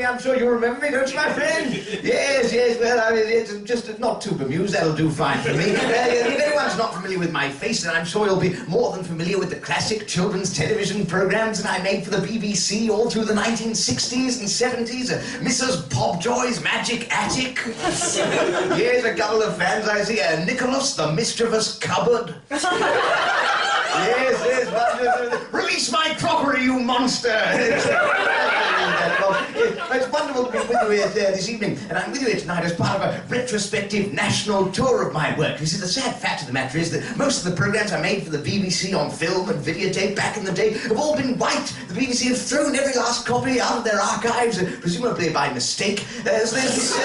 me? I'm sure you remember me, don't you, my friend? Yes, well, I mean, it's just not too bemused. That'll do fine for me. If anyone's not familiar with my face, then I'm sure you'll be more than familiar with the classic children's television programs that I made for the BBC all through the 1960s and 70s. Mrs. Popjoy's Magic Attic. Yes, a couple of fans I see. Nicholas, the Mischievous Cupboard. Yes, but, release my crockery, you monster! It's wonderful to be with you here this evening, and I'm with you here tonight as part of a retrospective national tour of my work. You see, the sad fact of the matter is that most of the programs I made for the BBC on film and videotape back in the day have all been wiped. The BBC have thrown every last copy out of their archives, presumably by mistake. So there's this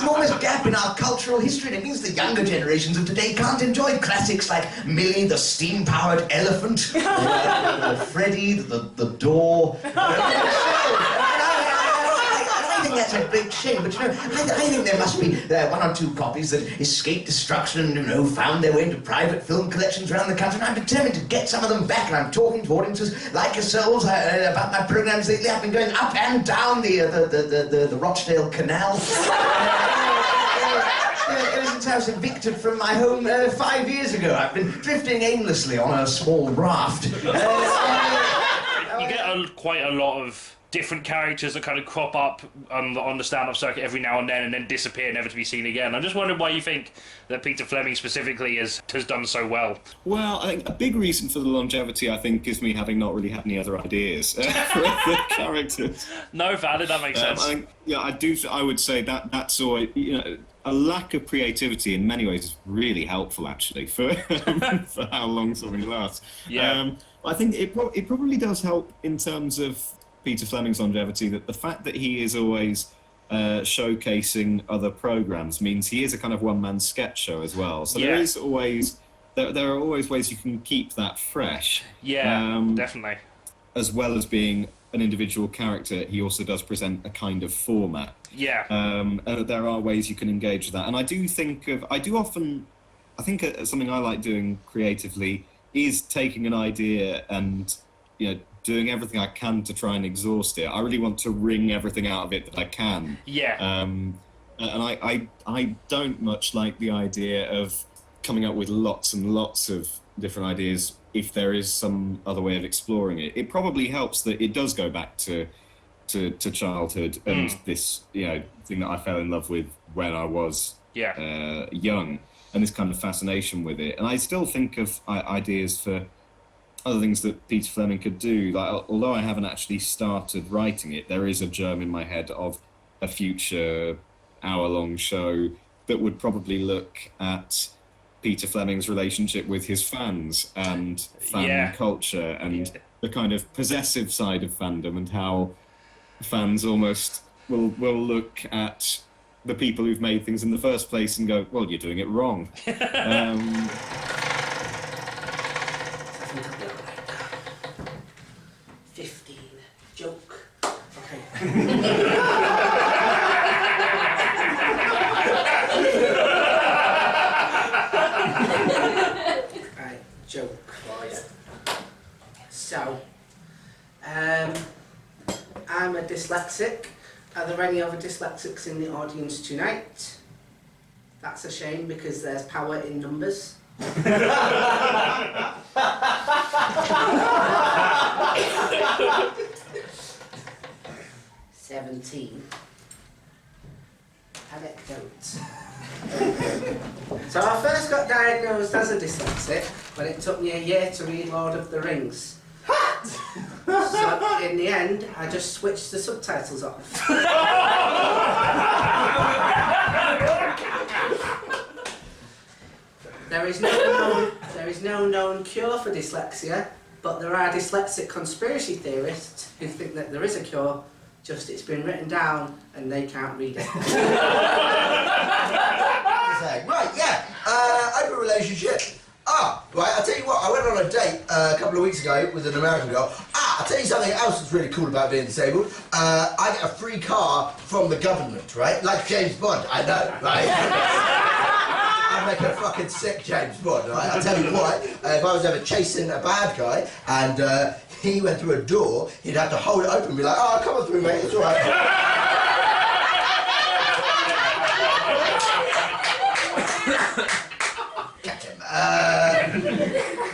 enormous gap in our cultural history, and it means the younger generations of today can't enjoy classics like Millie the Steam-Powered Elephant, or Freddy, the Door. I think that's a big shame, but you know, I think there must be one or two copies that escaped destruction and, you know, found their way into private film collections around the country, and I'm determined to get some of them back, and I'm talking to audiences like yourselves about my programs lately. I've been going up and down the Rochdale Canal. Ever since I was evicted from my home 5 years ago, I've been drifting aimlessly on a small raft. You get quite a lot of different characters that kind of crop up on the stand-up circuit every now and then disappear, never to be seen again. I'm just wondering why you think that Peter Fleming specifically has done so well. Well, I think a big reason for the longevity, I think, is me having not really had any other ideas for the characters. No, valid, that makes sense. I would say that's always, you know, a lack of creativity in many ways is really helpful, actually, for how long something lasts. Yeah. I think it probably does help in terms of Peter Fleming's longevity, that the fact that he is always showcasing other programs means he is a kind of one-man sketch show as well. So there is always there are always ways you can keep that fresh. Yeah, definitely. As well as being an individual character, he also does present a kind of format. Yeah. There are ways you can engage with that, and I think something I like doing creatively is taking an idea and, you know, doing everything I can to try and exhaust it. I really want to wring everything out of it that I can. Yeah. And I don't much like the idea of coming up with lots and lots of different ideas if there is some other way of exploring it. It probably helps that it does go back to childhood and this, you know, thing that I fell in love with when I was young, and this kind of fascination with it. And I still think of ideas for other things that Peter Fleming could do. Like, although I haven't actually started writing it, there is a germ in my head of a future hour-long show that would probably look at Peter Fleming's relationship with his fans and fan culture and the kind of possessive side of fandom, and how fans almost will look at the people who've made things in the first place and go, well, you're doing it wrong. 15. Joke. Okay. Right, joke for you. So, I'm a dyslexic. Are there any other dyslexics in the audience tonight? That's a shame, because there's power in numbers. 17. Anecdote. So I first got diagnosed as a dyslexic when it took me a year to read Lord of the Rings. So in the end, I just switched the subtitles off. There is no known cure for dyslexia, but there are dyslexic conspiracy theorists who think that there is a cure, just it's been written down and they can't read it. Right, yeah. Open relationship. Right, I'll tell you what, I went on a date a couple of weeks ago with an American girl. I'll tell you something else that's really cool about being disabled. I get a free car from the government, right? Like James Bond, I know, right? I'd make a fucking sick James Bond, right? I'll tell you what, if I was ever chasing a bad guy and he went through a door, he'd have to hold it open and be like, oh, come on through, mate, it's all right. Catch him.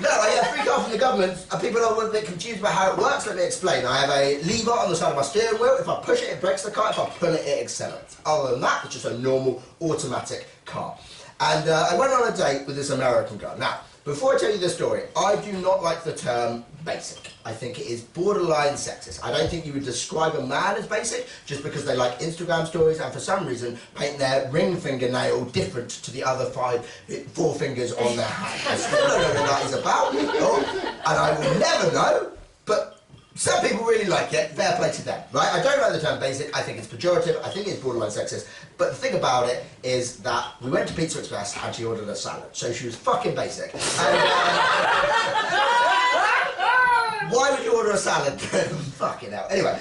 No, I get a free car from the government, and people are a bit confused about how it works. Let me explain. I have a lever on the side of my steering wheel. If I push it, it brakes the car. If I pull it, it accelerates. Other than that, it's just a normal automatic car. And I went on a date with this American girl. Now, before I tell you the story, I do not like the term basic. I think it is borderline sexist. I don't think you would describe a man as basic just because they like Instagram stories and for some reason paint their ring fingernail different to the other four fingers on their hand. I still don't know what that is about, and I will never know, but some people really like it, fair play to them, right? I don't like the term basic, I think it's pejorative, I think it's borderline sexist, but the thing about it is that we went to Pizza Express and she ordered a salad, so she was fucking basic. And, why would you order a salad? Fucking hell. Anyway,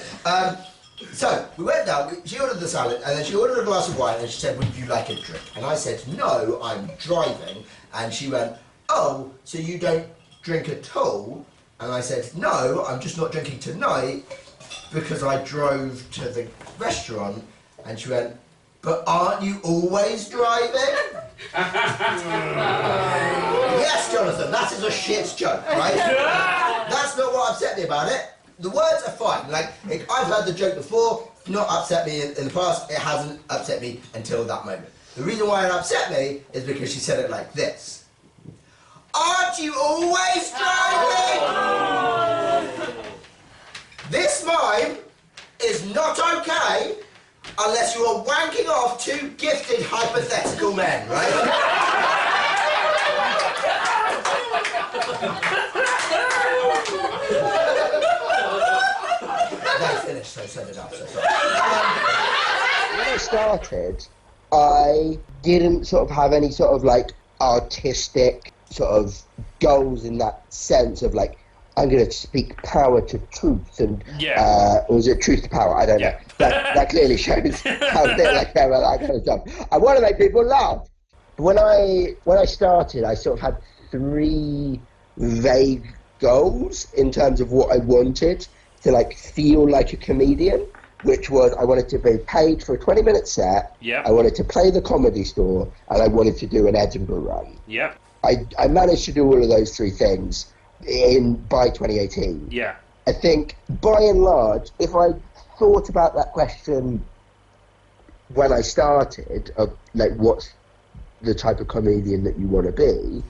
so we went down, she ordered the salad, and then she ordered a glass of wine, and she said, would you like a drink? And I said, no, I'm driving, and she went, oh, so you don't drink at all? And I said, no, I'm just not drinking tonight because I drove to the restaurant. And she went, but aren't you always driving? Yes, Jonathan, that is a shit joke, right? That's not what upset me about it. The words are fine. Like, I've heard the joke before, not upset me in the past, it hasn't upset me until that moment. The reason why it upset me is because she said it like this. Aren't you always driving? This mime is not okay unless you are wanking off two gifted hypothetical men, right? They finished, so send it up. So sorry. When I started, I didn't sort of have any sort of like artistic sort of goals in that sense of like, I'm going to speak power to truth and or was it truth to power? I don't know. That clearly shows how little I care about that kind of stuff. I want to make people laugh. When I started, I sort of had three vague goals in terms of what I wanted to like feel like a comedian, which was I wanted to be paid for a 20-minute set. I wanted to play the Comedy Store, and I wanted to do an Edinburgh run. I managed to do all of those three things by 2018. I think, by and large, if I thought about that question when I started, of like what's the type of comedian that you want to be,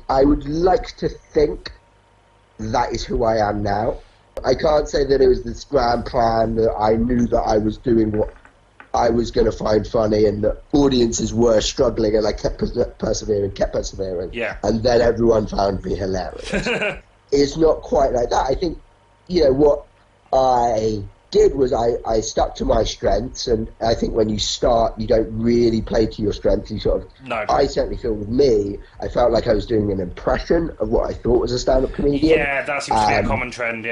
I would like to think that is who I am now. I can't say that it was this grand plan that I knew that I was doing what I was going to find funny and that audiences were struggling and I kept persevering, and then everyone found me hilarious. It's not quite like that. I think, you know, what I did was I stuck to my strengths, and I think when you start, you don't really play to your strengths. You sort of, I certainly feel with me, I felt like I was doing an impression of what I thought was a stand-up comedian. Yeah, that seems to be a common trend,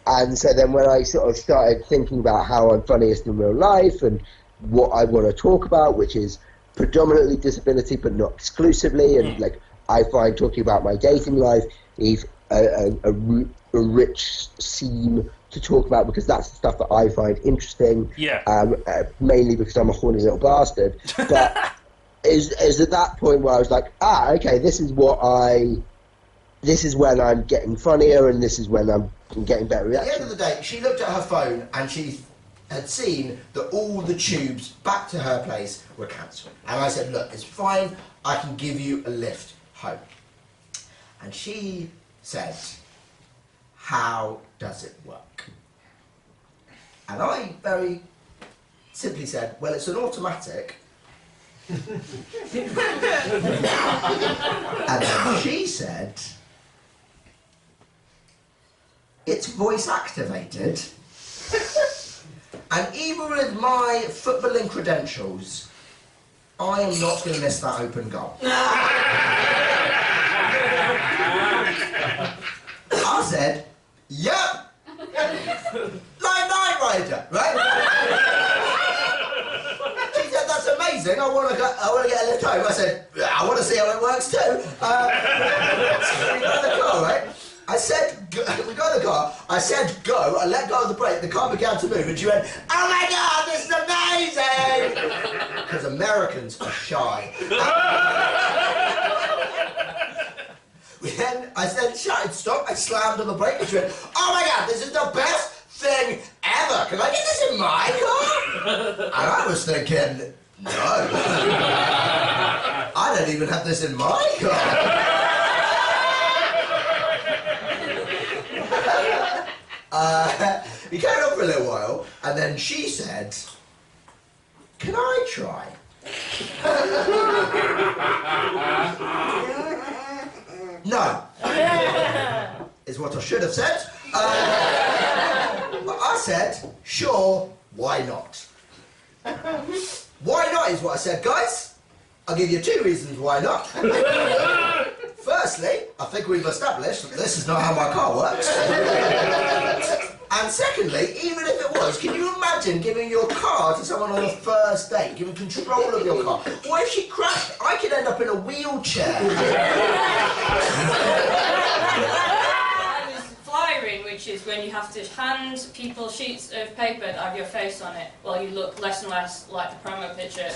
And so then when I sort of started thinking about how I'm funniest in real life and what I want to talk about, which is predominantly disability but not exclusively, and like I find talking about my dating life is a rich seam to talk about because that's the stuff that I find interesting. Mainly because I'm a horny little bastard. But is at that point where I was like, okay, this is when I'm getting funnier and this is when I'm getting better reaction. At the end of the day, she looked at her phone and she had seen that all the tubes back to her place were cancelled. And I said, look, it's fine, I can give you a lift home. And she said, how does it work? And I very simply said, well, it's an automatic. And then she said, it's voice activated, and even with my footballing credentials, I am not going to miss that open goal. I said, yep, Line 9 rider, right? She said, that's amazing, I want to get a lift home. I said, I want to see how it works too. So we got in the car, right? I said, we got in the car, I said go, I let go of the brake, the car began to move, and she went, oh my God, this is amazing! Because Americans are shy. Then I said, shut, stop, I slammed on the brake, and she went, oh my God, this is the best thing ever! Can I get this in my car? And I was thinking, no. I don't even have this in my car. We carried on for a little while, and then she said, can I try? No. Is what I should have said. But I said, sure, why not? Why not is what I said, guys. I'll give you 2 reasons why not. Firstly, I think we've established that this is not how my car works. And secondly, even if it was, can you imagine giving your car to someone on the first date, giving control of your car? What if she crashed? I could end up in a wheelchair. Flyering, which is when you have to hand people sheets of paper that have your face on it while you look less and less like the promo picture.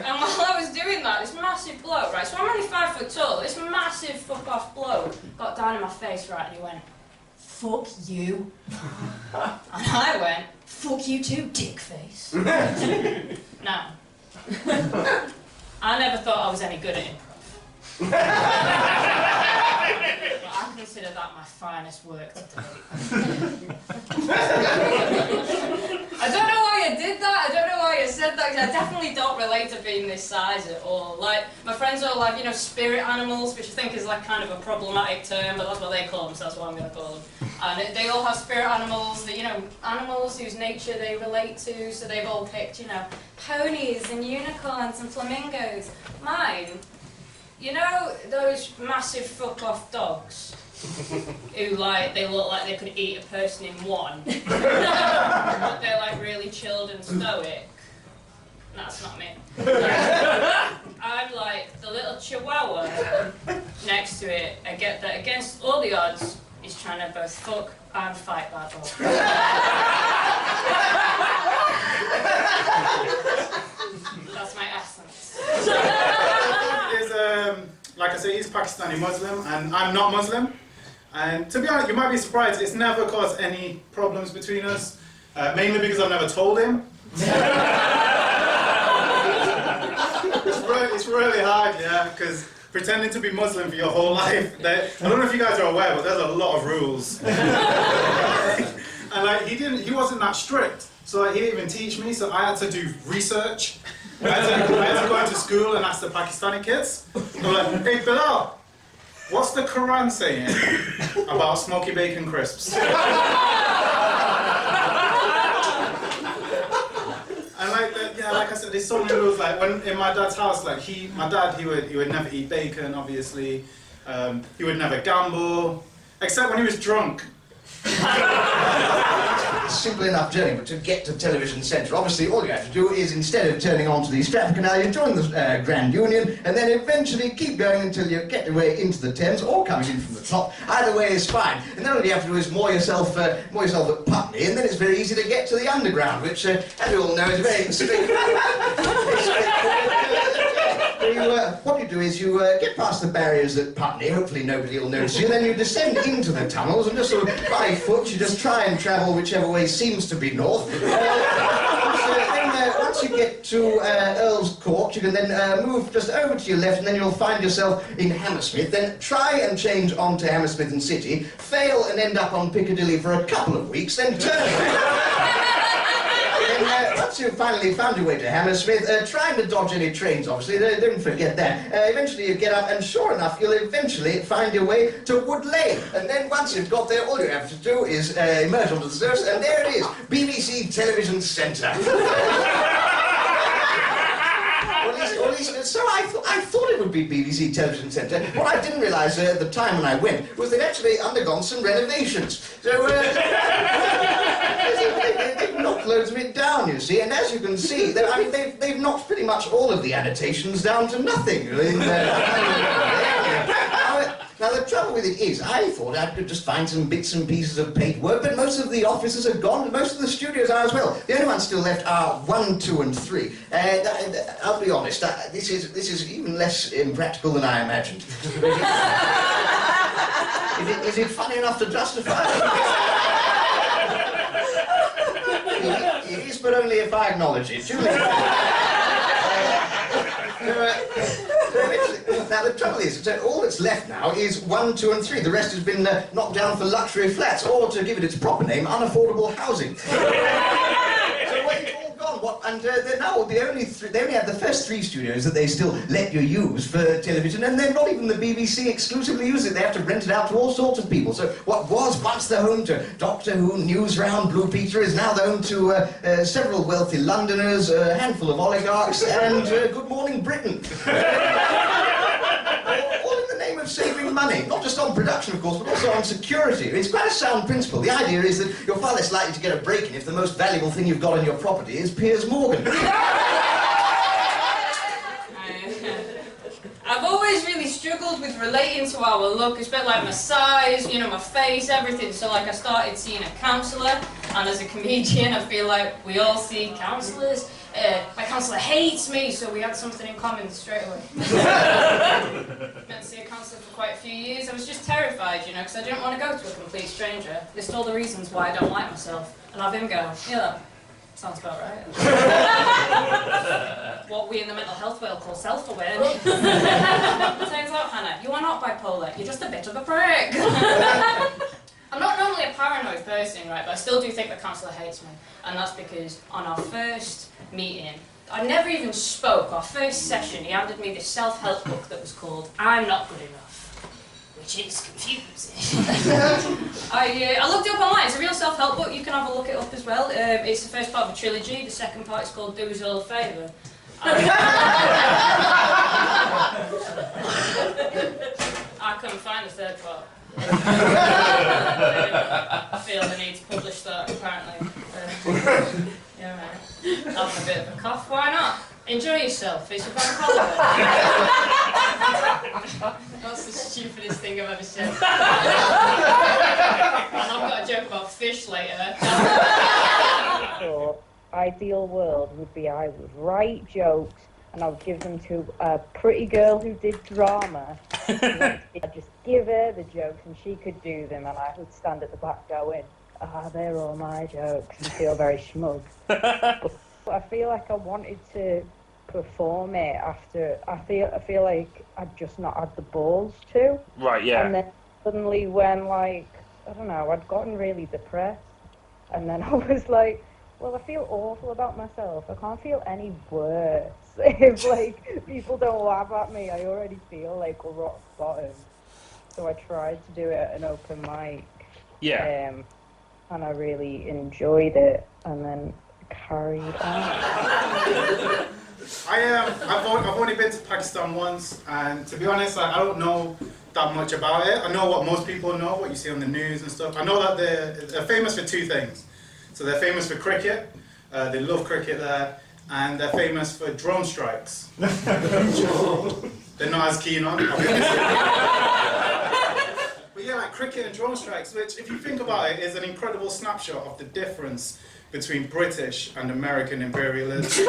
And while I was doing that, this massive bloke, right, so I'm only 5 foot tall, this massive fuck-off bloke got down in my face, right, and he went, fuck you. And I went, fuck you too, dick face. Now, I never thought I was any good at improv. But I consider that my finest work to date. I don't know why I did that, I don't know why I said that, because I definitely don't relate to being this size at all. Like, my friends all have, you know, spirit animals, which I think is like kind of a problematic term, but that's what they call them, so that's what I'm going to call them. And they all have spirit animals, that, you know, animals whose nature they relate to, so they've all picked, you know, ponies and unicorns and flamingos. Mine, you know those massive fuck-off dogs? Who, like, they look like they could eat a person in one. But they're, like, really chilled and stoic. That's not me. I'm like the little chihuahua next to it. I get that against all the odds, he's trying to both fuck and fight that dog. That's my essence. Like I say, he's Pakistani Muslim, and I'm not Muslim. And to be honest, you might be surprised, it's never caused any problems between us, mainly because I've never told him. It's really hard, yeah, because pretending to be Muslim for your whole life, I don't know if you guys are aware, but there's a lot of rules. And like, he wasn't that strict, so like, he didn't even teach me, so I had to do research. I had to go into school and ask the Pakistani kids. I'm like, hey Bilal, what's the Quran saying about smoky bacon crisps? And like, like I said, there's so many rules. Like when in my dad's house, like my dad would never eat bacon. Obviously, he would never gamble, except when he was drunk. Simple enough journey, but to get to Television Centre, obviously all you have to do is, instead of turning onto the Stratford Canal, you join the Grand Union, and then eventually keep going until you get your way into the Thames, or coming in from the top. Either way is fine. And then all you have to do is moor yourself at Putney, and then it's very easy to get to the Underground, which, as you all know, is very strict. What you do is you get past the barriers at Putney, hopefully nobody will notice you, and then you descend into the tunnels, and just sort of by foot, you just try and travel whichever way seems to be north. Once you get to Earl's Court, you can then move just over to your left, and then you'll find yourself in Hammersmith. Then try and change onto Hammersmith and City, fail and end up on Piccadilly for a couple of weeks, then turn around. Once you've finally found your way to Hammersmith, trying to dodge any trains, obviously, don't forget that. Eventually you get up, and sure enough, you'll eventually find your way to Wood Lane. And then once you've got there, all you have to do is emerge onto the surface, and there it is, BBC Television Centre. Or at least, so I thought it would be BBC Television Centre. What I didn't realise at the time when I went was they'd actually undergone some renovations. So, they've knocked loads of it down, you see, and as you can see, they've knocked pretty much all of the annotations down to nothing. Now, the trouble with it is, I thought I could just find some bits and pieces of paid work, but most of the offices are gone, and most of the studios are as well. The only ones still left are 1, 2, and 3. I'll be honest, this is even less impractical than I imagined. Is it funny enough to justify? It is, but only if I acknowledge it. Now, the trouble is, so all that's left now is 1, 2, and 3. The rest has been knocked down for luxury flats, or to give it its proper name, unaffordable housing. So it's all gone. And they're now the only three. They only have the first 3 studios that they still let you use for television, and then not even the BBC exclusively use it. They have to rent it out to all sorts of people. So what was once the home to Doctor Who, Newsround, Blue Peter is now the home to several wealthy Londoners, a handful of oligarchs, and Good Morning Britain. All in the name of saving money, not just on production, of course, but also on security. It's quite a sound principle. The idea is that you're far less likely to get a break-in if the most valuable thing you've got on your property is Piers Morgan. I've always really struggled with relating to our look, especially like my size, you know, my face, everything. So like I started seeing a counsellor, and as a comedian I feel like we all see counsellors. My counsellor hates me, so we had something in common straight away. Meant to see a counsellor for quite a few years. I was just terrified, you know, because I didn't want to go to a complete stranger. List all the reasons why I don't like myself, and have him go, yeah, sounds about right. What we in the mental health world call self-awareness. Turns out, Hannah, you are not bipolar, you're just a bit of a prick. I'm not normally a paranoid person, right, but I still do think the counsellor hates me. And that's because on our first meeting, I never even spoke. Our first session, he handed me this self-help book that was called I'm Not Good Enough, which is confusing. I looked it up online. It's a real self-help book. You can have a look it up as well. It's the first part of a trilogy. The second part is called Do Us All a Favour. I couldn't find the third part. I feel the need to publish that, apparently. Yeah, man. Having a bit of a cough, why not? Enjoy yourself, it's a bank holiday. That's the stupidest thing I've ever said. And I've got a joke about fish later. Your ideal world would be I would write jokes and I would give them to a pretty girl who did drama. I'd just give her the jokes and she could do them, and I would stand at the back going, they're all my jokes, and feel very smug. But I feel like I wanted to perform it after, I feel like I'd just not had the balls to. Right, yeah. And then suddenly when, like, I don't know, I'd gotten really depressed, and then I was like, well, I feel awful about myself. I can't feel any worse. If, like, people don't laugh at me, I already feel like a rock bottom. So I tried to do it at an open mic. Yeah. And I really enjoyed it, and then carried on. I've only been to Pakistan once, and to be honest, I don't know that much about it. I know what most people know, what you see on the news and stuff. I know that they're famous for 2 things. So they're famous for cricket, they love cricket there, and they're famous for drone strikes. They're not as keen on, I'll be honest. But yeah, like cricket and drone strikes, which if you think about it, is an incredible snapshot of the difference between British and American imperialism.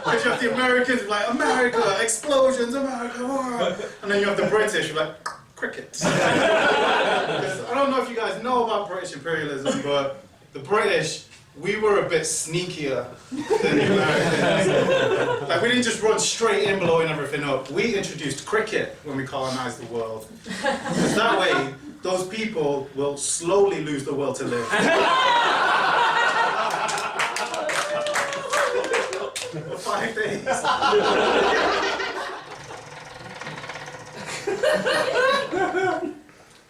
Because you have the Americans like, America, explosions, America, and then you have the British like, cricket. I don't know if you guys know about British imperialism, but the British, we were a bit sneakier than the Americans. Like, we didn't just run straight in blowing everything up. We introduced cricket when we colonized the world. Because that way, those people will slowly lose the will to live. For 5 days.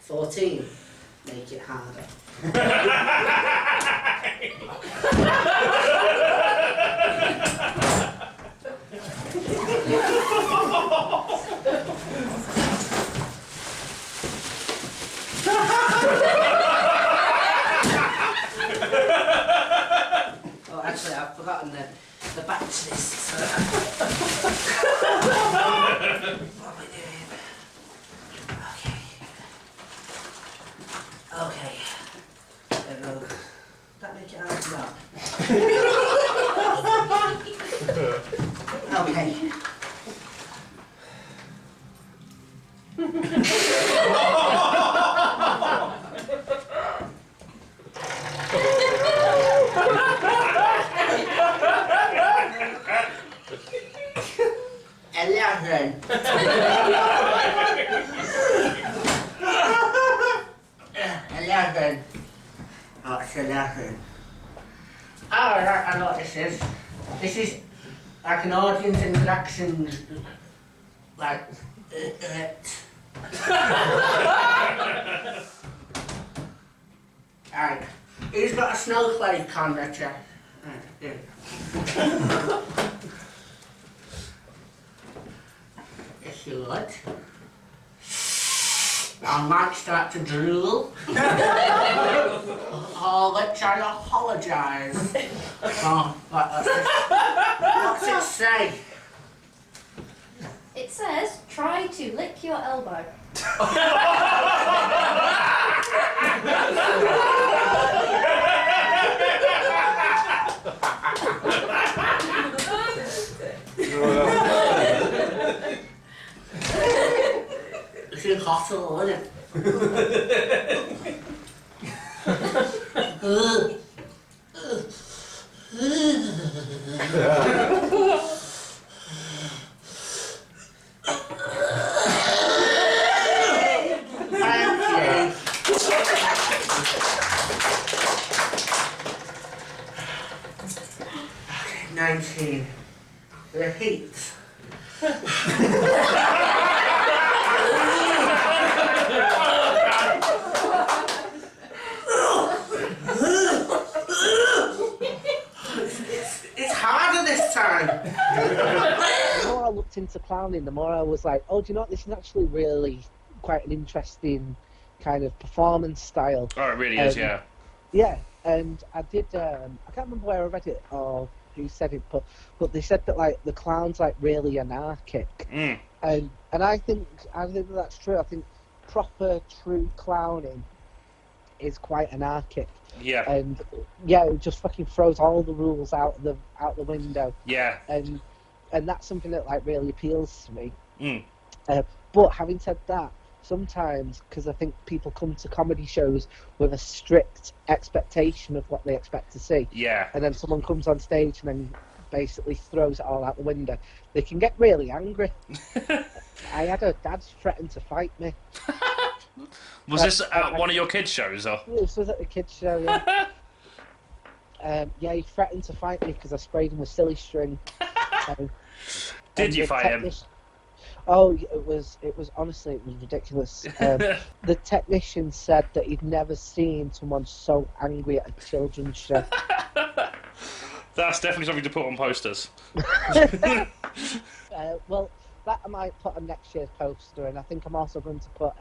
14. Make it harder. Oh, actually, I've forgotten on the back to this. What are we doing? Okay. That make it hard? No. Okay. Eleven. Oh, it's 11. Oh, I know what this is. This is like an audience interaction, like, Alright, who's got a snowflake on their chair? Yeah. If you would. I might start to drool. Oh, which I apologise. Oh, what's it say? It says, try to lick your elbow. It's impossible, isn't it? Okay, 19. The heat. It's harder this time. The more I looked into clowning, the more I was like, oh, do you know what? This is actually really quite an interesting kind of performance style. Oh, it really is, yeah. Yeah, and I did, I can't remember where I read it or who said it, but they said that, like, the clown's, like, really anarchic. Mm. And I think that's true. I think proper, true clowning is quite anarchic. Yeah. And yeah, it just fucking throws all the rules out the window. Yeah. And that's something that like really appeals to me. Mm. But having said that, sometimes because I think people come to comedy shows with a strict expectation of what they expect to see. Yeah. And then someone comes on stage and then basically throws it all out the window. They can get really angry. I had a dad threaten to fight me. Was this at one of your kids' shows, or? This was at the kids' show, yeah. Yeah, he threatened to fight me because I sprayed him with silly string. Did you fight him? Oh, it was honestly, it was ridiculous. The technician said that he'd never seen someone so angry at a children's show. That's definitely something to put on posters. Well, that I might put on next year's poster, and I think I'm also going to put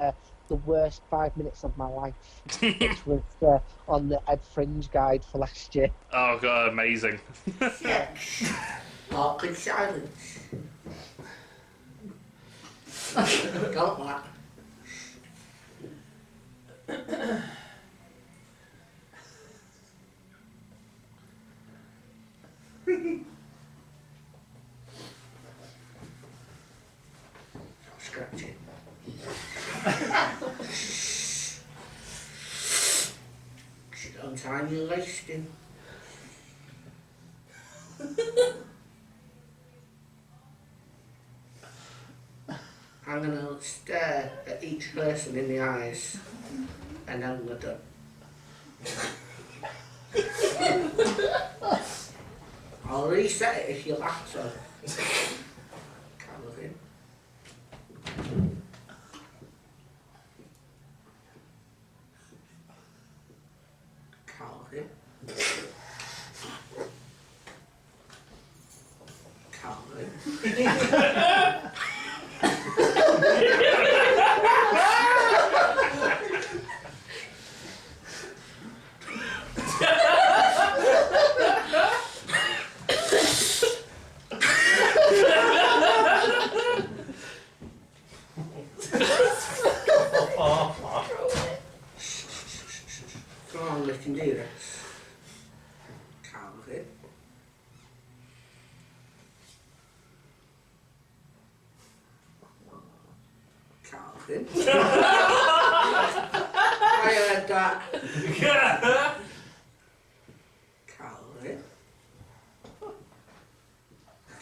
the worst 5 minutes of my life, which was on the Ed Fringe guide for last year. Oh god, amazing. Awkward silence. Don't laugh. Scratch it. Don't time your wasting. I'm gonna stare at each person in the eyes, and then we're done. I'll reset it if you laugh, so. Can't look in. Can't look in. Can't look in. Calvin. I heard that. Calvin.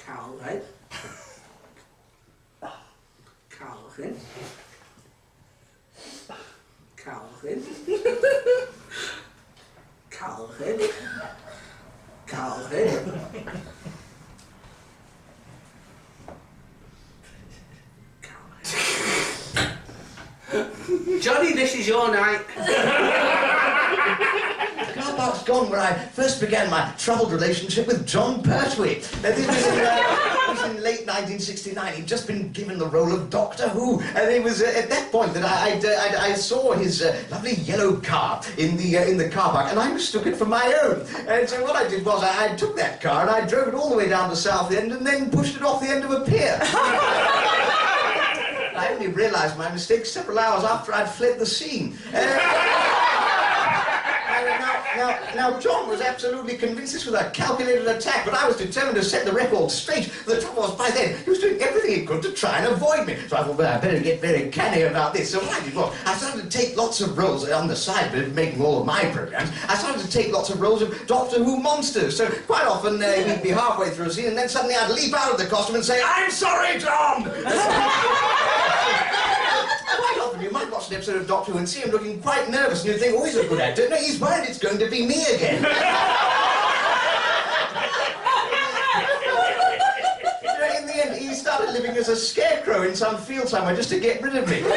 Calvin. Calvin. Calvin. Calvin. Calvin. Johnny, this is your night. The car park's gone where I first began my troubled relationship with John Pertwee. This was in late 1969. He'd just been given the role of Doctor Who, and it was at that point that I saw his lovely yellow car in the car park, and I mistook it for my own. And so what I did was I took that car and I drove it all the way down to Southend and then pushed it off the end of a pier. I only realised my mistake several hours after I'd fled the scene. Now, John was absolutely convinced this was a calculated attack, but I was determined to set the record straight. The trouble was, by then, he was doing everything he could to try and avoid me. So I thought, well, I better get very canny about this. So what I did was, I started to take lots of roles on the side of making all of my programmes. I started to take lots of roles of Doctor Who monsters. So quite often, he'd be halfway through a scene, and then suddenly I'd leap out of the costume and say, "I'm sorry, John!" Quite often you might watch an episode of Doctor Who and see him looking quite nervous and you think, oh, he's a good actor. No, he's worried it's going to be me again. In the end, he started living as a scarecrow in some field somewhere just to get rid of me. He was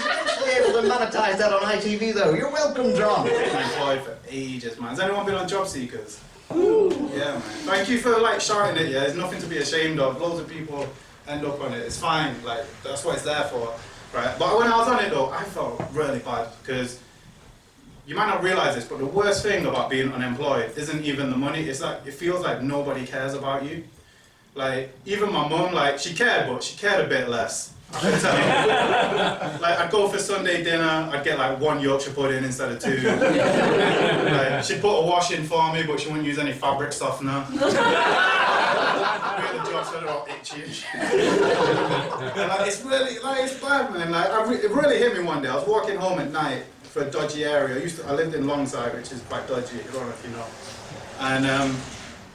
eventually able to monetize that on ITV, though. You're welcome, John. I've been employed for ages, man. Has anyone been on Job Seekers? Ooh. Yeah, man. Thank you for, like, shouting it, yeah? There's nothing to be ashamed of. Loads of people end up on it. It's fine, like, that's what it's there for, right? But when I was on it, though, I felt really bad, because you might not realise this, but the worst thing about being unemployed isn't even the money. It's like, it feels like nobody cares about you. Like, even my mum, like, she cared, but she cared a bit less. I can tell you. Like, I'd go for Sunday dinner, I'd get like 1 Yorkshire pudding instead of 2. Like, she'd put a wash in for me, but she wouldn't use any fabric softener. The jobs are all itchy and shit. And, like, it's really, like, it's bad, man. Like, it really hit me one day. I was walking home at night for a dodgy area. I lived in Longside, which is quite dodgy, I don't know if you know.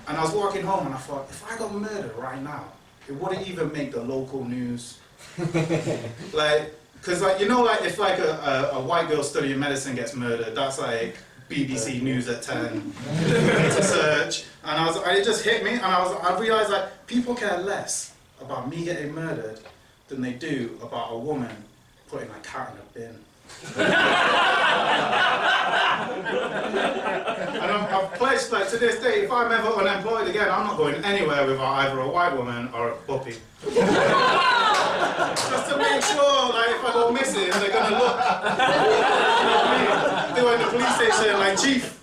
And I was walking home and I thought, if I got murdered right now, it wouldn't even make the local news. Like, cause like, you know, like if like a white girl studying medicine gets murdered, that's like BBC News at 10 to search. And it just hit me, and I realized like people care less about me getting murdered than they do about a woman putting a cat in a bin. And I've pledged, like, to this day, if I'm ever unemployed again, I'm not going anywhere without either a white woman or a puppy. Just to make sure, like, if I go missing, they're gonna look. They went to the police station, like, "Chief,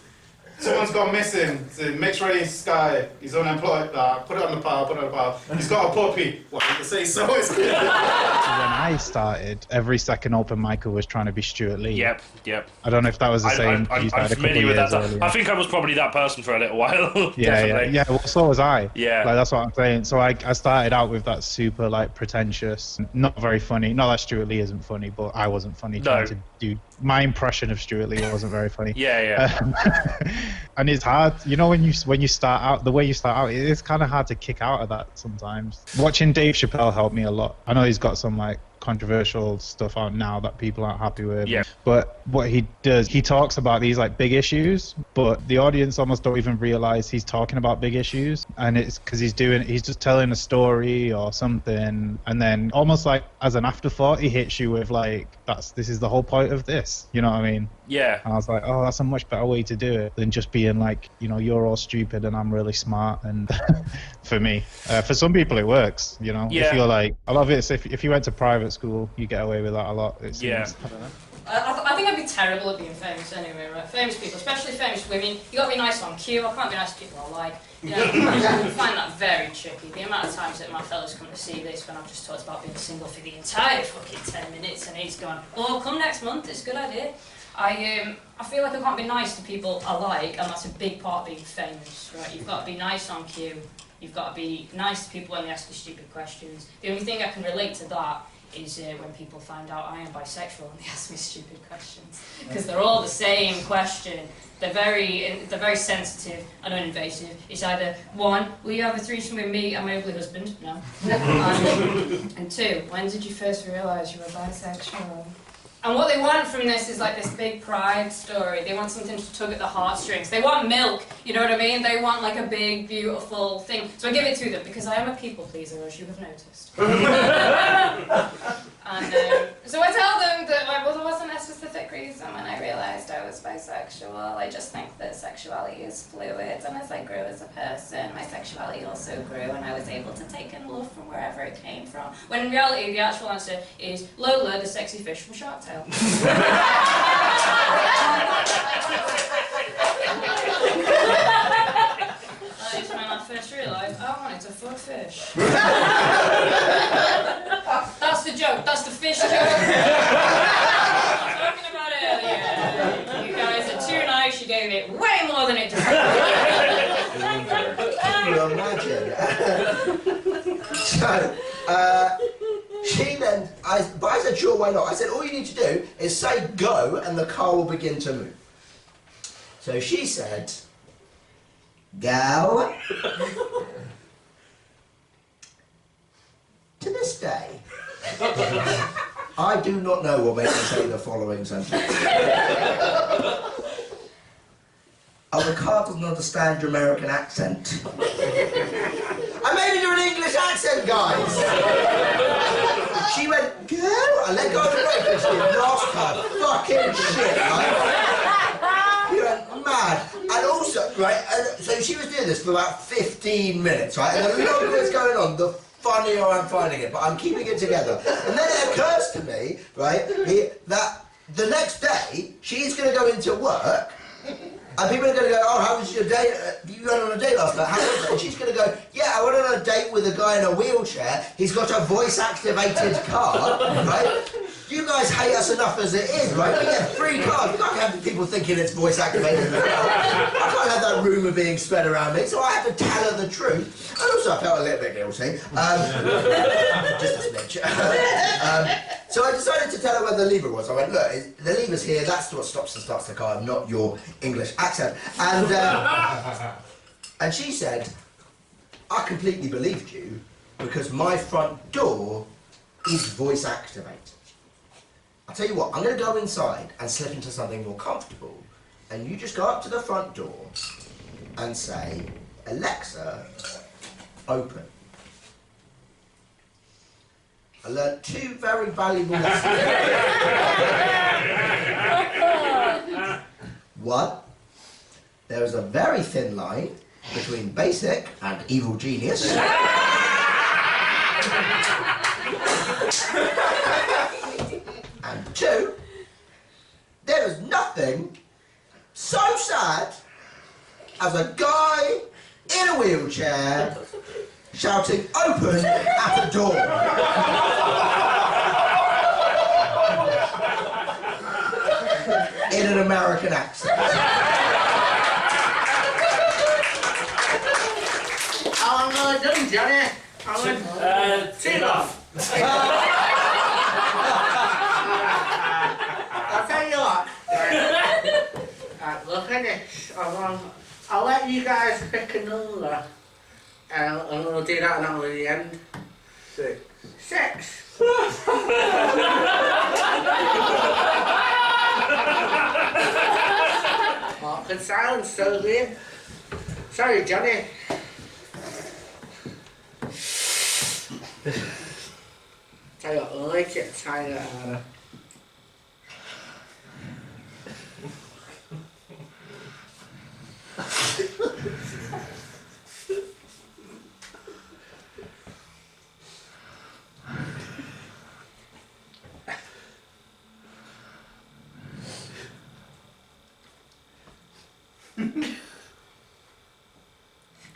someone's gone missing. So mixed race guy, he's unemployed. Put it on the pile, put it on the pile. He's got a puppy." What, you say so? It's good. When I started, every second open micer was trying to be Stewart Lee. Yep. I don't know if that was the same. I'm familiar with that. I think I was probably that person for a little while. Yeah. Well, so was I. Yeah. Like, that's what I'm saying. So I started out with that super, like, pretentious, not very funny. Not that Stewart Lee isn't funny, but I wasn't funny trying to do. My impression of Stewart Lee wasn't very funny. Yeah. And it's hard, you know, when you start out, the way you start out, it's kind of hard to kick out of that sometimes. Watching Dave Chappelle helped me a lot. I know he's got some like controversial stuff out now that people aren't happy with. Yeah. But what he does, he talks about these like big issues, but the audience almost don't even realize he's talking about big issues, and it's because he's just telling a story or something, and then almost like as an afterthought, he hits you with like, this is the whole point of this. You know what I mean? Yeah. And I was like, oh, that's a much better way to do it than just being like, you know, you're all stupid and I'm really smart. And for me, for some people it works, you know. Yeah. If you're like, I love it. So if you went to private school, you get away with that a lot. It seems. Yeah. I don't know. I think I'd be terrible at being famous anyway, right? Famous people, especially famous women, you gotta be nice on cue. I can't be nice to people I like. You know, I find that very tricky. The amount of times that my fellas come to see this when I've just talked about being single for the entire fucking 10 minutes and he's gone, oh, come next month, it's a good idea. I feel like I can't be nice to people I like, and that's a big part of being famous, right? You've got to be nice on cue, you've got to be nice to people when they ask you stupid questions. The only thing I can relate to that is when people find out I am bisexual and they ask me stupid questions, because they're all the same question. They're very sensitive and uninvasive. It's either 1, will you have a threesome with me and my ugly husband? No. And 2, when did you first realise you were bisexual? And what they want from this is like this big pride story. They want something to tug at the heartstrings. They want milk, you know what I mean? They want like a big, beautiful thing. So I give it to them because I am a people pleaser, as you have noticed. And so I tell them that like, well, there wasn't a specific reason when I realised I was bisexual. I just think that sexuality is fluid, and as I grew as a person, my sexuality also grew, and I was able to take in love from wherever it came from. When in reality, the actual answer is Lola, the sexy fish from Shark Tale. That is when I first realised I wanted to fuck fish. That's the joke. That's the fish joke. Talking about earlier. You guys are too nice. You gave it way more than it deserved. Can you imagine? So, she then, but I said, sure, why not? I said, all you need to do is say go and the car will begin to move. So she said, go. To this day, I do not know what makes me say the following sentence. Oh, the car doesn't understand your American accent. I made it do an English accent, guys! She went, go! I let go of the brake and she lost her fucking shit, right? You went mad. And also, right, and so she was doing this for about 15 minutes, right? And the longer it's going on, the funnier I'm finding it, but I'm keeping it together. And then it occurs to me, right, that the next day, she's going to go into work, and people are going to go, oh, how was your day? You went on a date last night, how was it? And she's going to go, yeah, I went on a date with a guy in a wheelchair, he's got a voice-activated car, right? You guys hate us enough as it is, right? We get free cars. We can't have people thinking it's voice-activated. I can't have that rumour being spread around me, so I have to tell her the truth. And also I felt a little bit guilty. Just a smidge. So I decided to tell her where the lever was. I went, look, the lever's here, that's what stops and starts the car, not your English accent. And she said, I completely believed you because my front door is voice-activated. I'll tell you what, I'm going to go inside and slip into something more comfortable, and you just go up to the front door and say, Alexa, open. I learned 2 very valuable lessons. 1, there is a very thin line between basic and evil genius. And 2, there is nothing so sad as a guy in a wheelchair shouting open at a door. In an American accent. How long have I done, Johnny? Take off. I'll tell you what. Right, look at this. I'll let you guys pick a number. And we'll do that now at the end. 6. 6. Awkward silence, so weird. Sorry, Johnny. Tell you what, I like it tighter.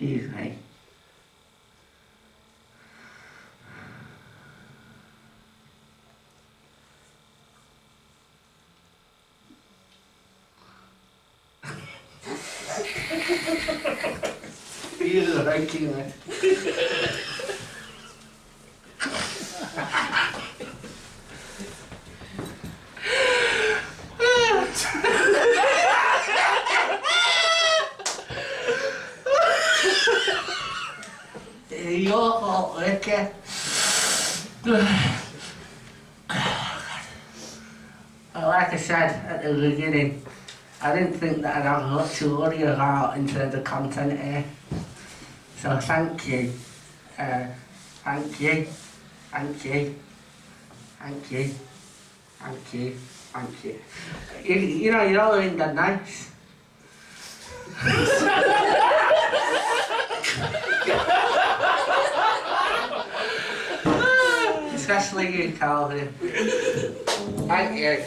Excuse me. You're making it. Your fault, Ricky. Like I said at the beginning, I didn't think that I'd have a lot to worry about in terms of content here. So thank you. Thank you. Thank you. Thank you. Thank you. Thank you. You know, you're all in that nice. Especially you, Calvin. Thank you.